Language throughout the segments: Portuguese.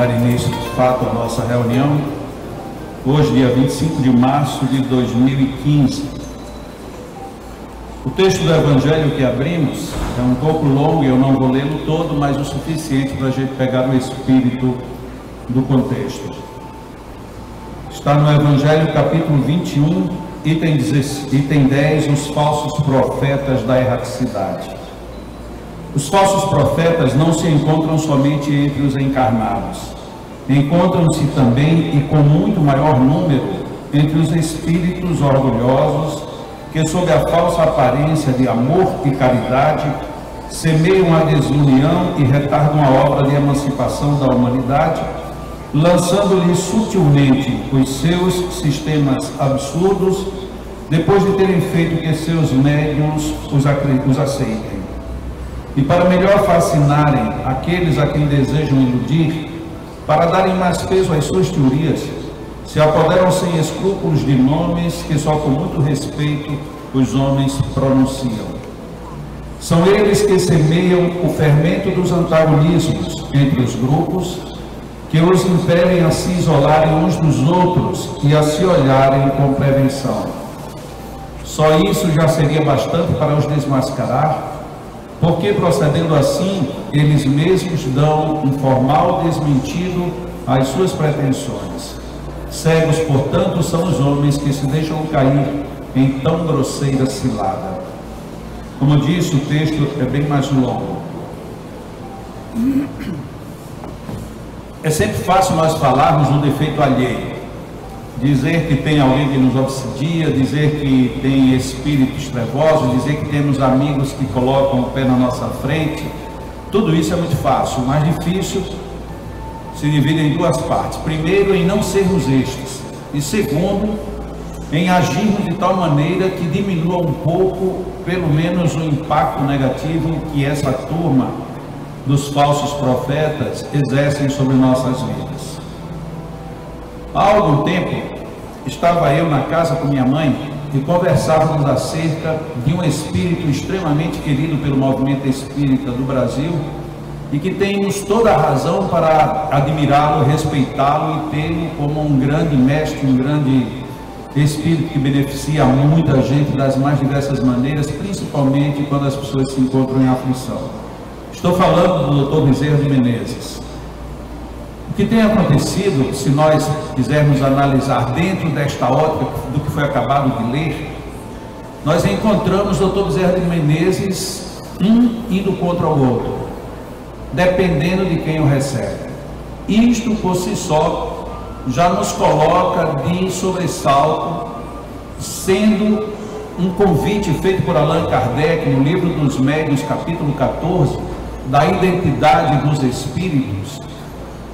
dar início de fato à nossa reunião, hoje, dia 25 de março de 2015. O texto do Evangelho que abrimos é um pouco longo e eu não vou lê-lo todo, mas o suficiente para a gente pegar o espírito do contexto. Está no Evangelho capítulo 21, item 10, os falsos profetas da erraticidade. Os falsos profetas não se encontram somente entre os encarnados, encontram-se também, e com muito maior número, entre os espíritos orgulhosos que, sob a falsa aparência de amor e caridade, semeiam a desunião e retardam a obra de emancipação da humanidade, lançando-lhe sutilmente os seus sistemas absurdos, depois de terem feito que seus médiuns os aceitem. E para melhor fascinarem aqueles a quem desejam iludir, para darem mais peso às suas teorias, se apoderam sem escrúpulos de nomes que só com muito respeito os homens pronunciam. São eles que semeiam o fermento dos antagonismos entre os grupos, que os impelem a se isolarem uns dos outros e a se olharem com prevenção. Só isso já seria bastante para os desmascarar, porque, procedendo assim, eles mesmos dão um formal desmentido às suas pretensões. Cegos, portanto, são os homens que se deixam cair em tão grosseira cilada. Como disse, o texto é bem mais longo. É sempre fácil nós falarmos do defeito alheio, dizer que tem alguém que nos obsidia, dizer que tem espíritos trevosos, dizer que temos amigos que colocam o pé na nossa frente. Tudo isso é muito fácil. O mais difícil se divide em duas partes: primeiro, em não sermos estes, e segundo, em agirmos de tal maneira que diminua um pouco, pelo menos, o impacto negativo que essa turma dos falsos profetas exercem sobre nossas vidas. Há algum tempo, estava eu na casa com minha mãe e conversávamos acerca de um espírito extremamente querido pelo movimento espírita do Brasil e que temos toda a razão para admirá-lo, respeitá-lo e tê-lo como um grande mestre, um grande espírito que beneficia muita gente das mais diversas maneiras, principalmente quando as pessoas se encontram em aflição. Estou falando do Dr. Bezerra de Menezes. O que tem acontecido, se nós quisermos analisar dentro desta ótica do que foi acabado de ler, nós encontramos o Dr. Bezerra de Menezes indo contra o outro, dependendo de quem o recebe. Isto por si só já nos coloca de sobressalto, sendo um convite feito por Allan Kardec no livro dos Médiuns, capítulo 14, da identidade dos espíritos,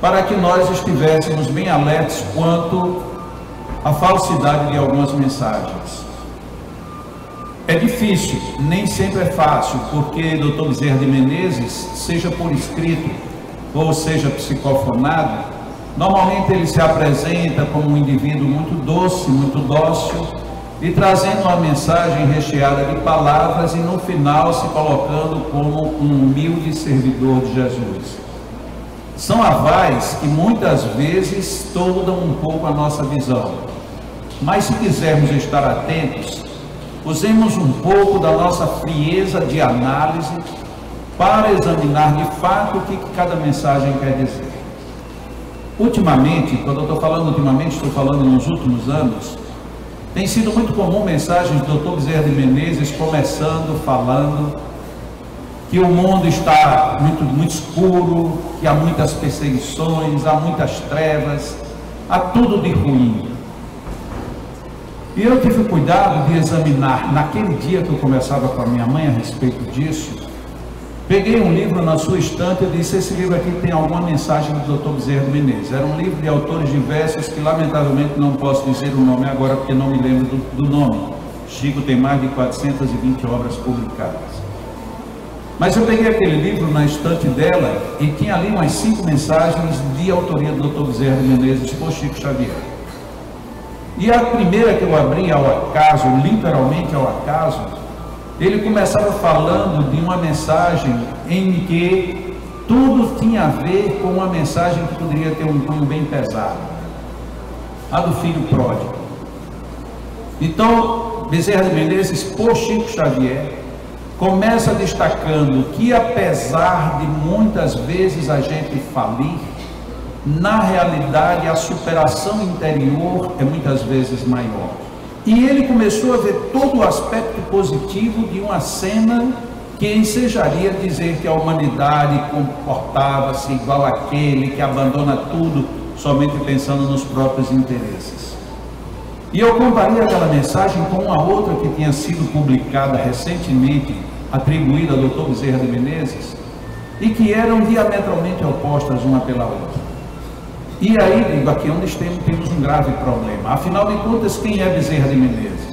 para que nós estivéssemos bem alertos quanto à falsidade de algumas mensagens. É difícil, nem sempre é fácil, porque Dr. Bezerra de Menezes, seja por escrito ou seja psicofonado, normalmente ele se apresenta como um indivíduo muito doce, muito dócil, e trazendo uma mensagem recheada de palavras e no final se colocando como um humilde servidor de Jesus. São avais que muitas vezes toldam um pouco a nossa visão, mas se quisermos estar atentos, usemos um pouco da nossa frieza de análise para examinar de fato o que cada mensagem quer dizer. Ultimamente, quando eu estou falando ultimamente, estou falando nos últimos anos, tem sido muito comum mensagens do Dr. Bezerra de Menezes começando, falando que o mundo está muito escuro, que há muitas perseguições, há muitas trevas, há tudo de ruim. E eu tive cuidado de examinar, naquele dia que eu conversava com a minha mãe a respeito disso, peguei um livro na sua estante e disse: esse livro aqui tem alguma mensagem do Dr. Bezerra de Menezes. Era um livro de autores diversos que lamentavelmente não posso dizer o nome agora porque não me lembro do nome. Chico tem mais de 420 obras publicadas. Mas eu peguei aquele livro na estante dela e tinha ali umas 5 mensagens de autoria do Dr. Bezerra de Menezes por Chico Xavier. E a primeira que eu abri ao acaso, literalmente ao acaso, ele começava falando de uma mensagem em que tudo tinha a ver com uma mensagem que poderia ter um cunho bem pesado, a do filho pródigo. Então, Bezerra de Menezes, por Chico Xavier, começa destacando que, apesar de muitas vezes a gente falir, na realidade a superação interior é muitas vezes maior. E ele começou a ver todo o aspecto positivo de uma cena que ensejaria dizer que a humanidade comportava-se igual àquele que abandona tudo somente pensando nos próprios interesses. E eu comparei aquela mensagem com uma outra que tinha sido publicada recentemente, atribuída ao Dr. Bezerra de Menezes, e que eram diametralmente opostas uma pela outra. E aí, digo, aqui onde temos um grave problema. Afinal de contas, quem é Bezerra de Menezes?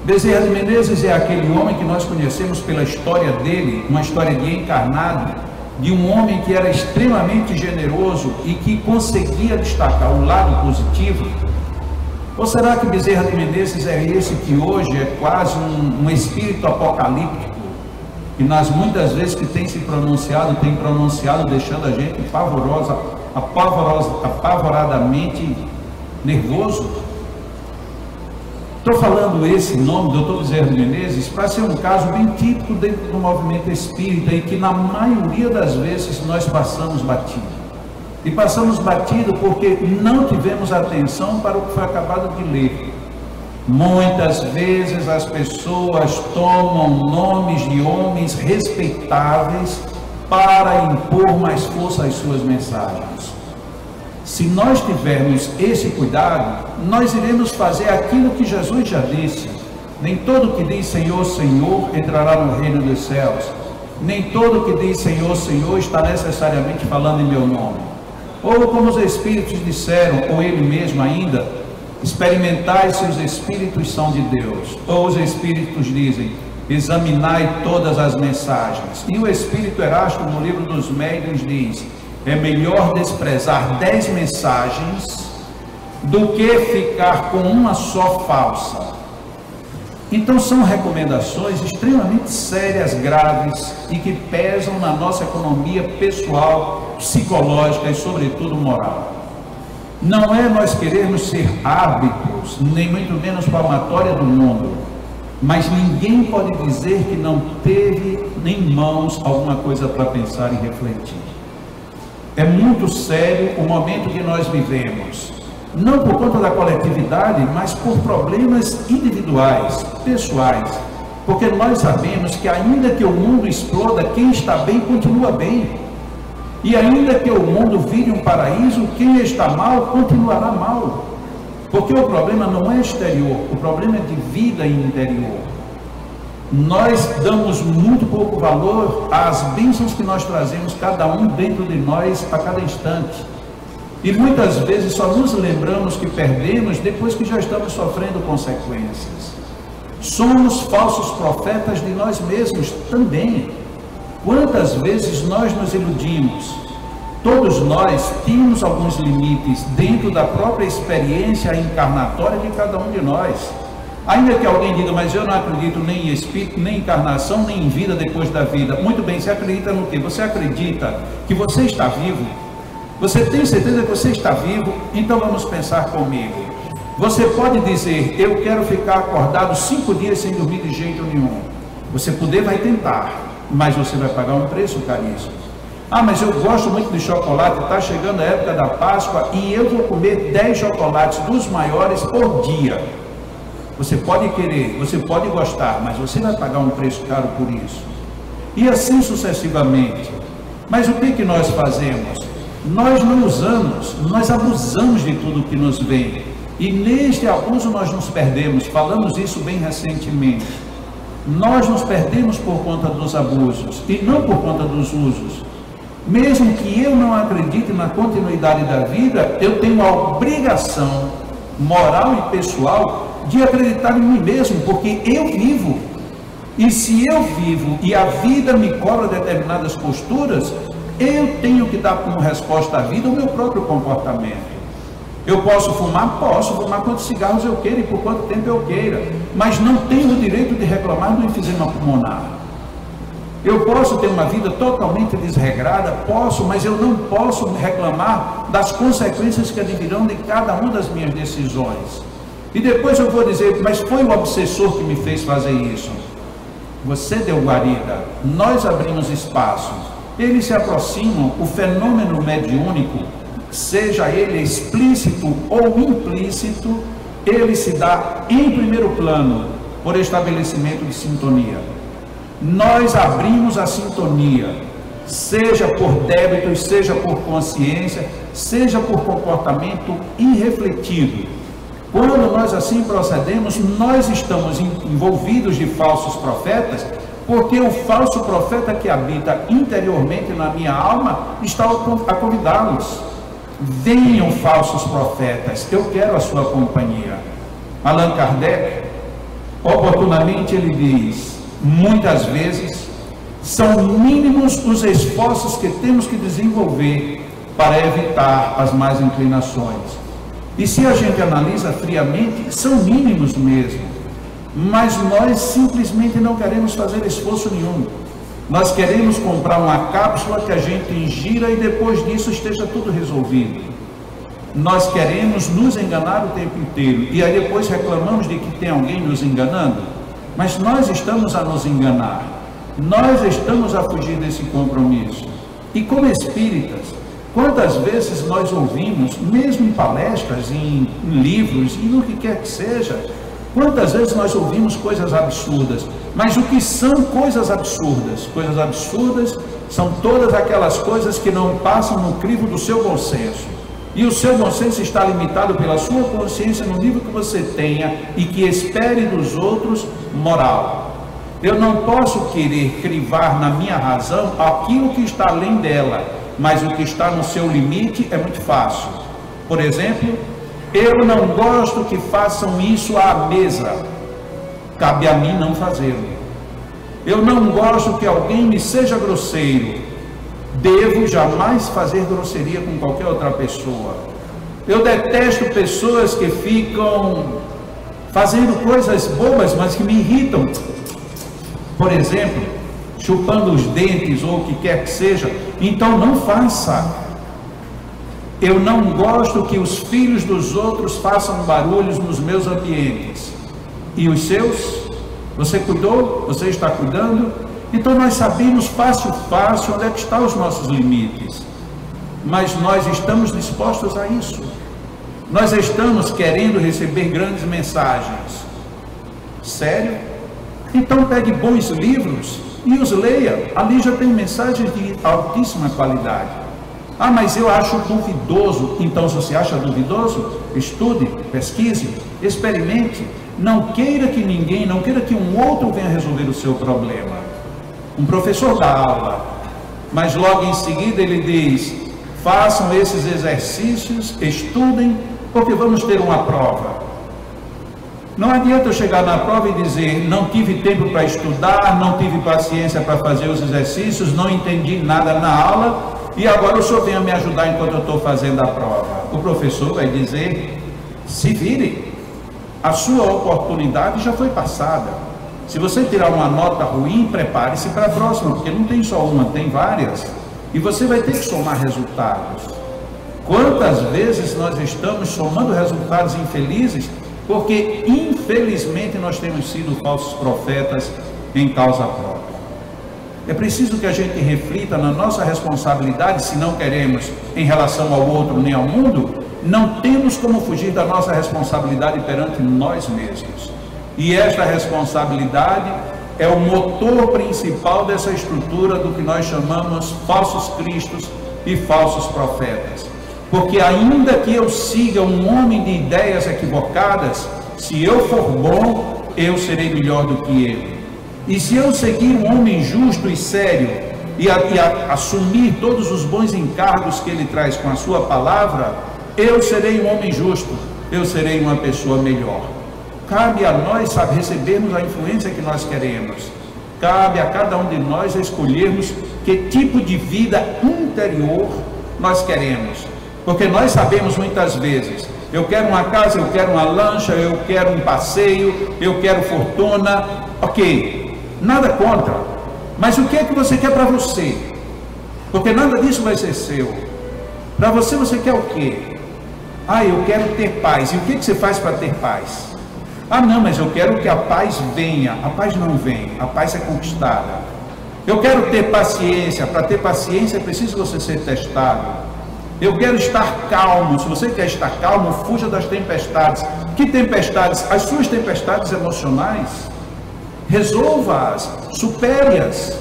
Bezerra de Menezes é aquele homem que nós conhecemos pela história dele, uma história de encarnado, de um homem que era extremamente generoso e que conseguia destacar o lado positivo. Ou será que Bezerra de Menezes é esse que hoje é quase um espírito apocalíptico, que nas muitas vezes que tem se pronunciado, tem pronunciado deixando a gente apavoradamente nervoso? Estou falando esse nome, Dr. Bezerra de Menezes, para ser um caso bem típico dentro do movimento espírita e que na maioria das vezes nós passamos batido. E passamos batido porque não tivemos atenção para o que foi acabado de ler. Muitas vezes as pessoas tomam nomes de homens respeitáveis para impor mais força às suas mensagens. Se nós tivermos esse cuidado, nós iremos fazer aquilo que Jesus já disse: nem todo que diz Senhor, Senhor entrará no reino dos céus, nem todo que diz Senhor, Senhor está necessariamente falando em meu nome. Ou como os Espíritos disseram, ou ele mesmo ainda: experimentai se os Espíritos são de Deus. Ou os Espíritos dizem: examinai todas as mensagens. E o Espírito Erasto, no livro dos Médiuns, diz: é melhor desprezar 10 mensagens do que ficar com uma só falsa. Então são recomendações extremamente sérias, graves e que pesam na nossa economia pessoal, psicológica e sobretudo moral. Não é nós querermos ser hábitos, nem muito menos palmatória do mundo, mas ninguém pode dizer que não teve em mãos alguma coisa para pensar e refletir. É muito sério o momento que nós vivemos, não por conta da coletividade, mas por problemas individuais, pessoais, porque nós sabemos que ainda que o mundo exploda, quem está bem continua bem, e ainda que o mundo vire um paraíso, quem está mal continuará mal, porque o problema não é exterior, o problema é de vida interior. Nós damos muito pouco valor às bênçãos que nós trazemos, cada um dentro de nós, a cada instante. E muitas vezes só nos lembramos que perdemos depois que já estamos sofrendo consequências. Somos falsos profetas de nós mesmos também. Quantas vezes nós nos iludimos? Todos nós tínhamos alguns limites dentro da própria experiência encarnatória de cada um de nós. Ainda que alguém diga: mas eu não acredito nem em espírito, nem em encarnação, nem em vida depois da vida. Muito bem, você acredita no quê? Você acredita que você está vivo? Você tem certeza que você está vivo? Então vamos pensar comigo. Você pode dizer: eu quero ficar acordado 5 dias sem dormir de jeito nenhum. Você poder vai tentar, mas você vai pagar um preço caríssimo. Ah, mas eu gosto muito de chocolate, está chegando a época da Páscoa e eu vou comer 10 chocolates dos maiores por dia. Você pode querer, você pode gostar, mas você vai pagar um preço caro por isso. E assim sucessivamente. Mas o que nós fazemos? Nós não usamos, nós abusamos de tudo que nos vem. E neste abuso nós nos perdemos. Falamos isso bem recentemente. Nós nos perdemos por conta dos abusos e não por conta dos usos. Mesmo que eu não acredite na continuidade da vida, eu tenho a obrigação moral e pessoal de acreditar em mim mesmo, porque eu vivo. E se eu vivo e a vida me cobra determinadas posturas, eu tenho que dar como resposta à vida o meu próprio comportamento. Eu posso fumar quantos cigarros eu queira e por quanto tempo eu queira, mas não tenho o direito de reclamar do enfisema pulmonar. Eu posso ter uma vida totalmente desregrada, posso, mas eu não posso reclamar das consequências que advirão de cada uma das minhas decisões. E depois eu vou dizer, mas foi o obsessor que me fez fazer isso. Você deu guarida, nós abrimos espaço, eles se aproximam, o fenômeno mediúnico, seja ele explícito ou implícito, ele se dá em primeiro plano, por estabelecimento de sintonia. Nós abrimos a sintonia, seja por débitos, seja por consciência, seja por comportamento irrefletido. Quando nós assim procedemos, nós estamos envolvidos de falsos profetas, porque o falso profeta que habita interiormente na minha alma está a convidá-los. Venham falsos profetas, eu quero a sua companhia. Allan Kardec, oportunamente ele diz, muitas vezes são mínimos os esforços que temos que desenvolver para evitar as más inclinações. E se a gente analisa friamente, são mínimos mesmo, mas nós simplesmente não queremos fazer esforço nenhum. Nós queremos comprar uma cápsula que a gente ingira e depois disso esteja tudo resolvido. Nós queremos nos enganar o tempo inteiro e aí depois reclamamos de que tem alguém nos enganando, mas nós estamos a nos enganar, nós estamos a fugir desse compromisso. E como espíritas, quantas vezes nós ouvimos, mesmo em palestras, em livros e no que quer que seja, quantas vezes nós ouvimos coisas absurdas. Mas o que são coisas absurdas? Coisas absurdas são todas aquelas coisas que não passam no crivo do seu bom senso. E o seu bom senso está limitado pela sua consciência no nível que você tenha e que espere dos outros moral. Eu não posso querer crivar na minha razão aquilo que está além dela, mas o que está no seu limite é muito fácil. Por exemplo, eu não gosto que façam isso à mesa, cabe a mim não fazê-lo. Eu não gosto que alguém me seja grosseiro, devo jamais fazer grosseria com qualquer outra pessoa. Eu detesto pessoas que ficam fazendo coisas bobas, mas que me irritam. Por exemplo, chupando os dentes ou o que quer que seja. Então não faça. Eu não gosto que os filhos dos outros façam barulhos nos meus ambientes. E os seus? Você cuidou? Você está cuidando? Então nós sabemos fácil onde é que estão os nossos limites. Mas nós estamos dispostos a isso. Nós estamos querendo receber grandes mensagens. Sério? Então pegue bons livros e os leia. Ali já tem mensagens de altíssima qualidade. Ah, mas eu acho duvidoso. Então, se você acha duvidoso, estude, pesquise, experimente. Não queira que ninguém, não queira que um outro venha resolver o seu problema. Um professor dá aula, mas logo em seguida ele diz, façam esses exercícios, estudem, porque vamos ter uma prova. Não adianta eu chegar na prova e dizer, não tive tempo para estudar, não tive paciência para fazer os exercícios, não entendi nada na aula, e agora o senhor venha me ajudar enquanto eu estou fazendo a prova. O professor vai dizer, se vire, a sua oportunidade já foi passada. Se você tirar uma nota ruim, prepare-se para a próxima, porque não tem só uma, tem várias, e você vai ter que somar resultados. Quantas vezes nós estamos somando resultados infelizes, porque infelizmente nós temos sido falsos profetas em causa própria. É preciso que a gente reflita na nossa responsabilidade, se não queremos em relação ao outro nem ao mundo, não temos como fugir da nossa responsabilidade perante nós mesmos. E esta responsabilidade é o motor principal dessa estrutura do que nós chamamos falsos cristos e falsos profetas. Porque ainda que eu siga um homem de ideias equivocadas, se eu for bom, eu serei melhor do que ele. E se eu seguir um homem justo e sério e assumir todos os bons encargos que ele traz com a sua palavra, eu serei um homem justo, eu serei uma pessoa melhor. Cabe a nós recebermos a influência que nós queremos. Cabe a cada um de nós escolhermos que tipo de vida interior nós queremos. Porque nós sabemos muitas vezes, eu quero uma casa, eu quero uma lancha, eu quero um passeio, eu quero fortuna. Ok, nada contra. Mas o que é que você quer para você? Porque nada disso vai ser seu. Para você, você quer o quê? Ah, eu quero ter paz. E o que você faz para ter paz? Ah, não, mas eu quero que a paz venha. A paz não vem, a paz é conquistada. Eu quero ter paciência. Para ter paciência é preciso você ser testado. Eu quero estar calmo. Se você quer estar calmo, fuja das tempestades. Que tempestades? As suas tempestades emocionais. Resolva-as, supere-as.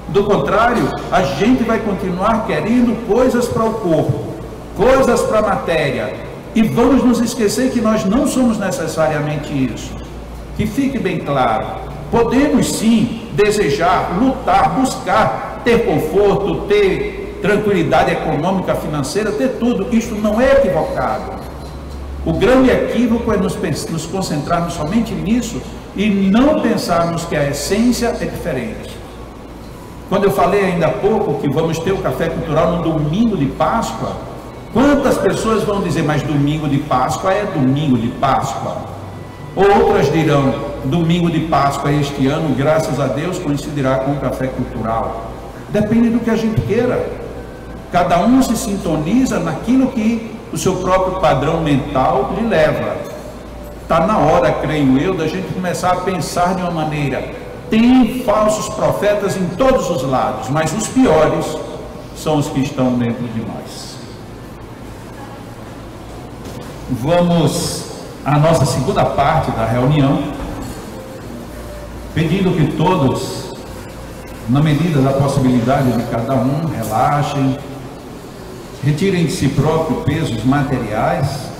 Do contrário, a gente vai continuar querendo coisas para o corpo, coisas para a matéria, e vamos nos esquecer que nós não somos necessariamente isso. Que fique bem claro, podemos sim desejar, lutar, buscar, ter conforto, ter tranquilidade econômica, financeira, ter tudo. Isso não é equivocado. O grande equívoco é nos concentrarmos somente nisso e não pensarmos que a essência é diferente. Quando eu falei ainda há pouco que vamos ter o café cultural no domingo de Páscoa, quantas pessoas vão dizer, mas domingo de Páscoa é domingo de Páscoa? Outras dirão, domingo de Páscoa este ano, graças a Deus, coincidirá com o café cultural. Depende do que a gente queira. Cada um se sintoniza naquilo que o seu próprio padrão mental lhe leva. Está na hora, creio eu, da gente começar a pensar de uma maneira. Tem falsos profetas em todos os lados, mas os piores são os que estão dentro de nós. Vamos à nossa segunda parte da reunião, pedindo que todos, na medida da possibilidade de cada um, relaxem, retirem de si próprio pesos materiais,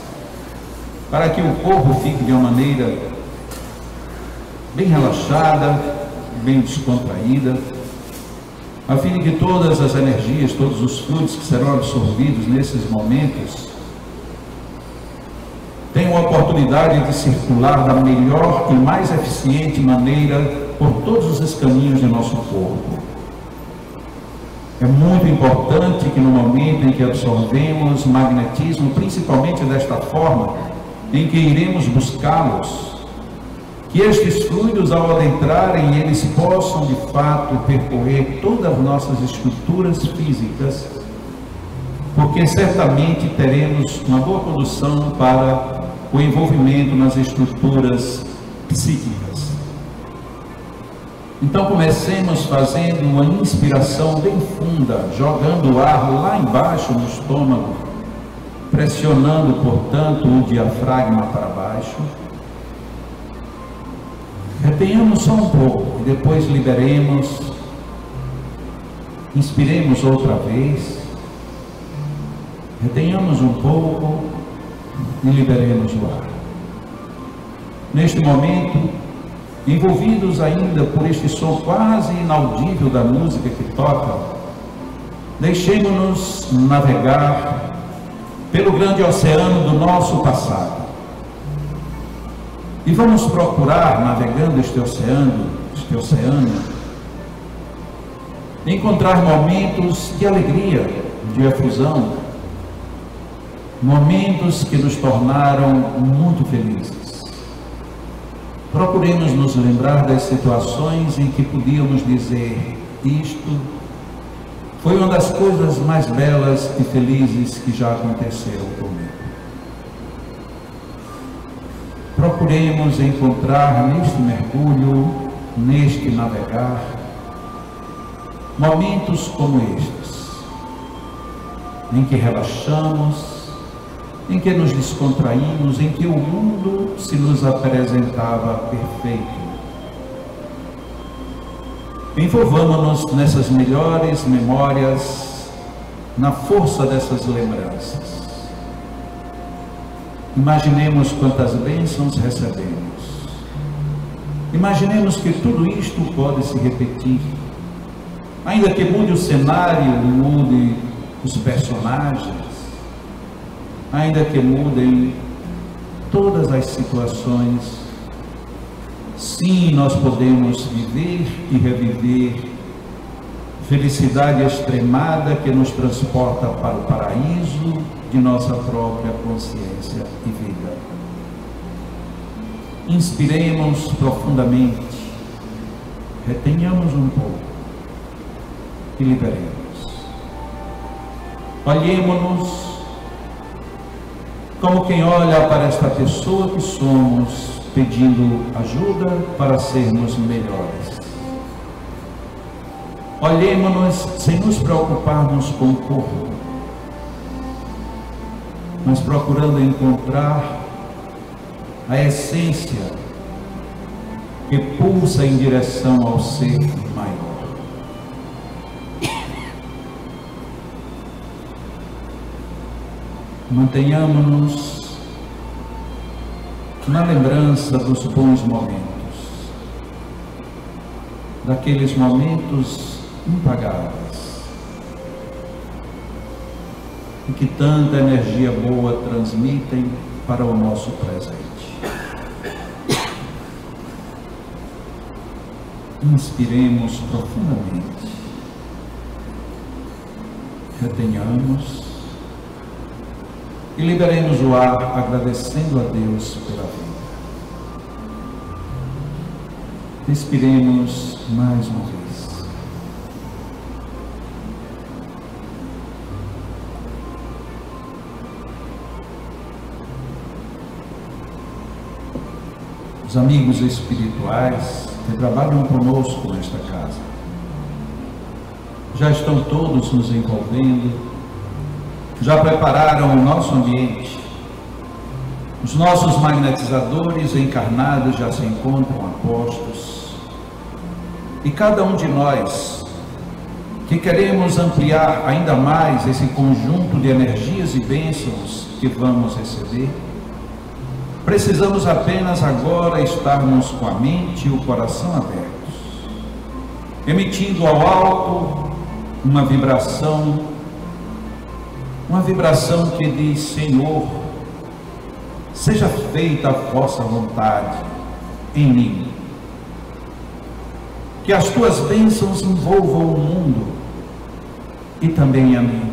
para que o corpo fique de uma maneira bem relaxada, bem descontraída, a fim de que todas as energias, todos os fluidos que serão absorvidos nesses momentos tenham a oportunidade de circular da melhor e mais eficiente maneira por todos os caminhos de nosso corpo. É muito importante que no momento em que absorvemos magnetismo, principalmente desta forma, em que iremos buscá-los, que estes fluidos, ao adentrarem, eles possam de fato percorrer todas as nossas estruturas físicas, porque certamente teremos uma boa condução para o envolvimento nas estruturas psíquicas. Então comecemos fazendo uma inspiração bem funda, jogando o ar lá embaixo no estômago, pressionando, portanto, o diafragma para baixo. Retenhamos só um pouco e depois liberemos. Inspiremos outra vez. Retenhamos um pouco e liberemos o ar. Neste momento, envolvidos ainda por este som quase inaudível da música que toca, deixemos-nos navegar pelo grande oceano do nosso passado. E vamos procurar, navegando este oceano, encontrar momentos de alegria, de efusão, momentos que nos tornaram muito felizes. Procuremos nos lembrar das situações em que podíamos dizer: isto foi uma das coisas mais belas e felizes que já aconteceram comigo. Procuremos encontrar neste mergulho, neste navegar, momentos como estes, em que relaxamos, em que nos descontraímos, em que o mundo se nos apresentava perfeito. Envolvamos-nos nessas melhores memórias, na força dessas lembranças. Imaginemos quantas bênçãos recebemos. Imaginemos que tudo isto pode se repetir. Ainda que mude o cenário, mude os personagens, ainda que mudem todas as situações, sim, nós podemos viver e reviver felicidade extremada que nos transporta para o paraíso de nossa própria consciência e vida. Inspiremos profundamente, retenhamos um pouco e liberemos. Olhemo-nos como quem olha para esta pessoa que somos, pedindo ajuda para sermos melhores. Olhemo-nos sem nos preocuparmos com o corpo, mas procurando encontrar a essência que pulsa em direção ao ser maior. Mantenhamos-nos na lembrança dos bons momentos, daqueles momentos impagáveis, e que tanta energia boa transmitem para o nosso presente. Inspiremos profundamente, retenhamos e liberemos o ar, agradecendo a Deus pela vida. Respiremos mais uma vez. Os amigos espirituais que trabalham conosco nesta casa já estão todos nos envolvendo, já prepararam o nosso ambiente. Os nossos magnetizadores encarnados já se encontram a postos, e cada um de nós que queremos ampliar ainda mais esse conjunto de energias e bênçãos que vamos receber, precisamos apenas agora estarmos com a mente e o coração abertos, emitindo ao alto uma vibração que diz: Senhor, seja feita a vossa vontade em mim. Que as tuas bênçãos envolvam o mundo e também a mim.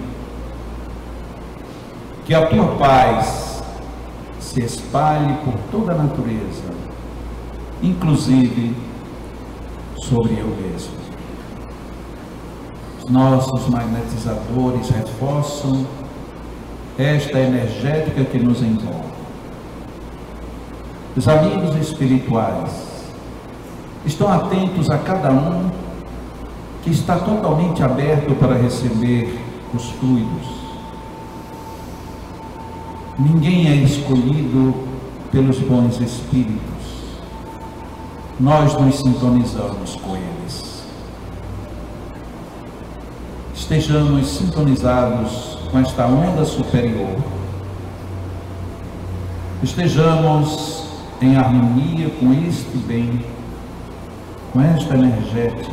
Que a tua paz se espalhe por toda a natureza, inclusive sobre eu mesmo. Os nossos magnetizadores reforçam esta energética que nos envolve. Os amigos espirituais estão atentos a cada um que está totalmente aberto para receber os fluidos. Ninguém é escolhido pelos bons espíritos. Nós nos sintonizamos com eles. Estejamos sintonizados com esta onda superior. Estejamos em harmonia com este bem, com esta energética,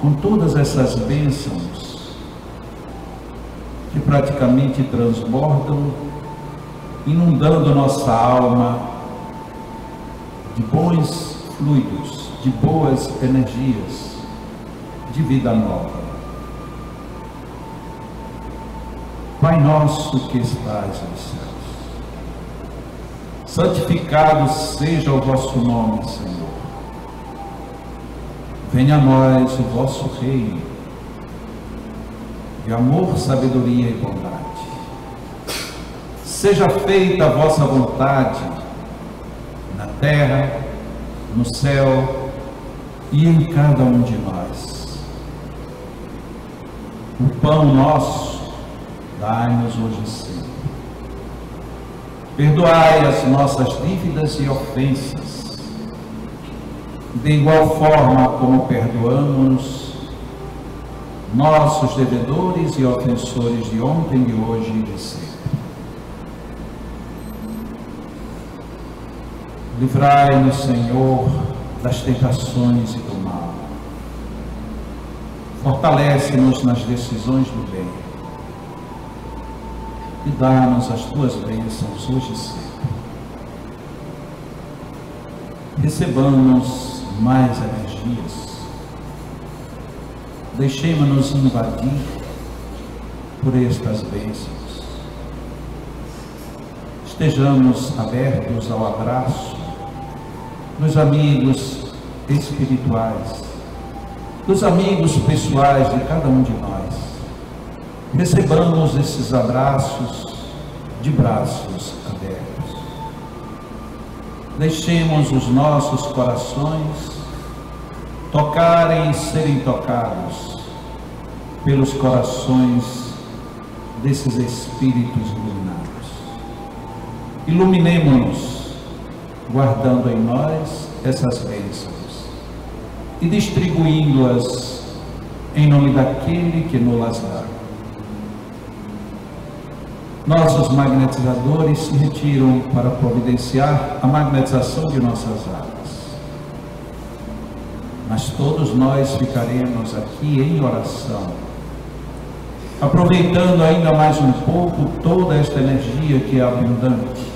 com todas essas bênçãos que praticamente transbordam, inundando nossa alma de bons fluidos, de boas energias, de vida nova. Pai nosso que estás nos céus, santificado seja o vosso nome, Senhor. Venha a nós o vosso reino, de amor, sabedoria e bondade. Seja feita a vossa vontade, na terra, no céu e em cada um de nós. O pão nosso dai-nos hoje sempre. Perdoai as nossas dívidas e ofensas, de igual forma como perdoamos nossos devedores e ofensores de ontem, de hoje e de sempre. Livrai-nos, Senhor, das tentações e do mal. Fortalece-nos nas decisões do bem. E dá-nos as tuas bênçãos hoje e sempre. Recebamos mais energias. Deixemos-nos invadir por estas bênçãos. Estejamos abertos ao abraço dos amigos espirituais dos amigos pessoais de cada um de nós. Recebamos esses abraços de braços abertos. Deixemos os nossos corações tocarem e serem tocados pelos corações desses espíritos iluminados. Iluminemo-nos, guardando em nós essas bênçãos e distribuindo-as em nome daquele que nos dá. Nossos magnetizadores se retiram para providenciar a magnetização de nossas almas. Mas todos nós ficaremos aqui em oração, aproveitando ainda mais um pouco toda esta energia que é abundante,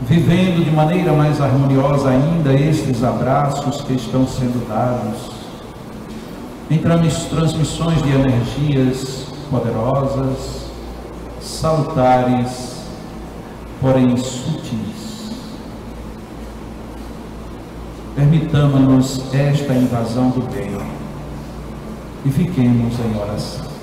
vivendo de maneira mais harmoniosa ainda estes abraços que estão sendo dados, em transmissões de energias poderosas, salutares, porém sutis. Permitamos-nos esta invasão do bem e fiquemos em oração.